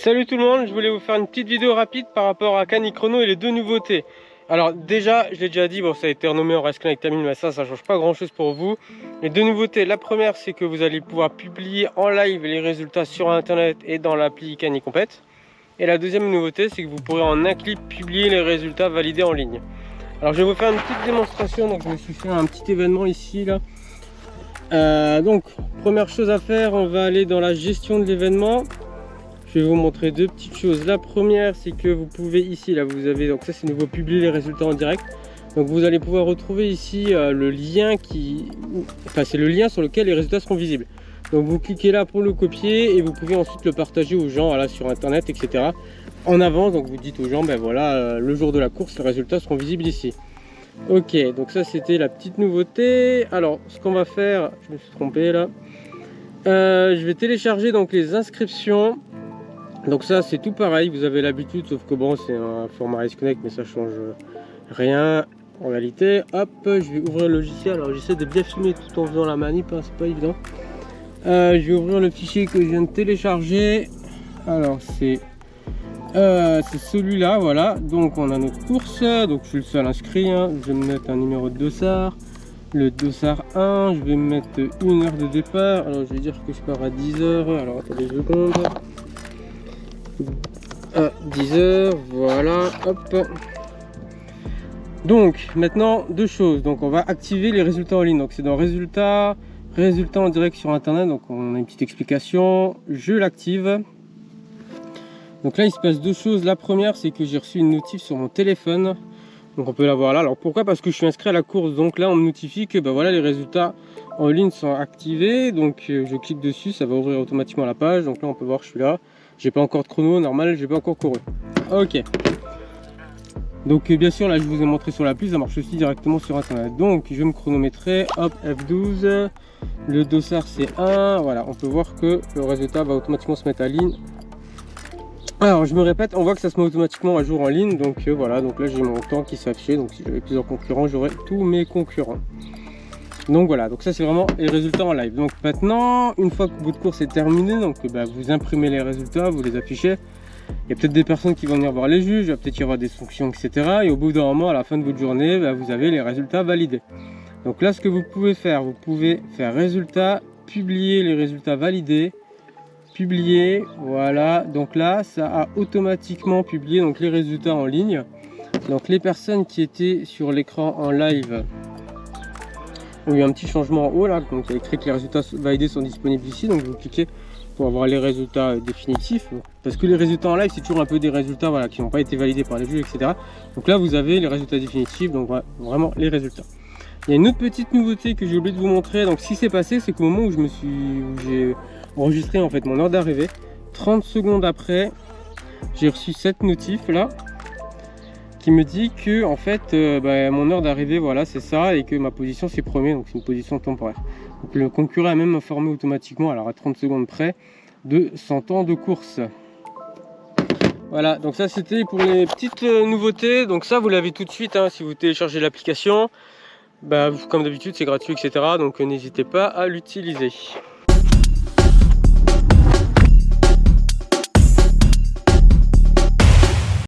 Salut tout le monde, je voulais vous faire une petite vidéo rapide par rapport à Canik Chrono et les deux nouveautés. Alors déjà, je l'ai déjà dit, bon ça a été renommé en Race Connect Tamil, mais ça change pas grand chose pour vous. Les deux nouveautés, la première c'est que vous allez pouvoir publier en live les résultats sur internet et dans l'appli Canik Compète. Et la deuxième nouveauté c'est que vous pourrez en un clip publier les résultats validés en ligne. Alors je vais vous faire une petite démonstration, donc je me suis fait un petit événement ici là. Donc première chose à faire, on va aller dans la gestion de l'événement. Je vais vous montrer deux petites choses. La première, c'est que vous pouvez ici, là vous avez, donc ça c'est nouveau, publier les résultats en direct. Donc vous allez pouvoir retrouver ici le lien c'est le lien sur lequel les résultats seront visibles. Donc vous cliquez là pour le copier et vous pouvez ensuite le partager aux gens, voilà, sur internet, etc. En avance, donc vous dites aux gens, ben voilà, le jour de la course, les résultats seront visibles ici. Ok, donc ça c'était la petite nouveauté. Alors ce qu'on va faire, je me suis trompé là. Je vais télécharger donc les inscriptions. Donc ça c'est tout pareil, vous avez l'habitude, sauf que bon c'est un format Race Connect, mais ça change rien en réalité. Hop, je vais ouvrir le logiciel. Alors j'essaie de bien filmer tout en faisant la manip, hein, c'est pas évident. Je vais ouvrir le fichier que je viens de télécharger. Alors c'est celui-là, voilà. Donc on a notre course, donc je suis le seul inscrit, hein. Je vais me mettre un numéro de dossard, le dossard 1, je vais me mettre 1 heure de départ. Alors je vais dire que je pars à 10 h, alors attendez 2 secondes. À 10 h, voilà, hop. Donc maintenant deux choses, donc on va activer les résultats en ligne. Donc c'est dans résultats en direct sur internet, donc on a une petite explication, je l'active. Donc là il se passe deux choses. La première c'est que j'ai reçu une notif sur mon téléphone, donc on peut la voir là. Alors pourquoi? Parce que je suis inscrit à la course, donc là on me notifie que ben voilà, les résultats en ligne sont activés. Donc je clique dessus, ça va ouvrir automatiquement la page. Donc là on peut voir, je suis là, j'ai pas encore de chrono, normal, j'ai pas encore couru. Ok, donc bien sûr là je vous ai montré sur l'appli, ça marche aussi directement sur internet. Donc je vais me chronométrer, hop, F12, le dossard c'est 1, voilà, on peut voir que le résultat va automatiquement se mettre à ligne. Alors je me répète, on voit que ça se met automatiquement à jour en ligne, donc voilà, donc là j'ai mon temps qui s'affiche. Donc si j'avais plusieurs concurrents, j'aurais tous mes concurrents. Donc voilà, donc ça c'est vraiment les résultats en live. Donc maintenant, une fois que votre course est terminée, donc bah, vous imprimez les résultats, vous les affichez. Il y a peut-être des personnes qui vont venir voir les juges, il va peut-être y avoir des sanctions, etc. Et au bout d'un moment, à la fin de votre journée, bah, vous avez les résultats validés. Donc là, ce que vous pouvez faire résultats, publier les résultats validés, publier, voilà. Donc là, ça a automatiquement publié donc les résultats en ligne. Donc les personnes qui étaient sur l'écran en live, il y a un petit changement en haut là, donc il y a écrit que les résultats validés sont disponibles ici. Donc vous cliquez pour avoir les résultats définitifs, parce que les résultats en live c'est toujours un peu des résultats, voilà, qui n'ont pas été validés par les juges, etc. Donc là vous avez les résultats définitifs, donc voilà, vraiment les résultats. Il y a une autre petite nouveauté que j'ai oublié de vous montrer. Donc ce qui s'est passé, c'est qu'au moment où j'ai enregistré en fait mon heure d'arrivée, 30 secondes après, j'ai reçu cette notif là qui me dit que en fait mon heure d'arrivée, voilà, c'est ça, et que ma position c'est premier, donc c'est une position temporaire. Donc le concurrent a même informé automatiquement, alors à 30 secondes près, de 100 temps de course. Voilà, donc ça c'était pour les petites nouveautés. Donc ça vous l'avez tout de suite, hein, si vous téléchargez l'application, bah, comme d'habitude c'est gratuit, etc. Donc n'hésitez pas à l'utiliser.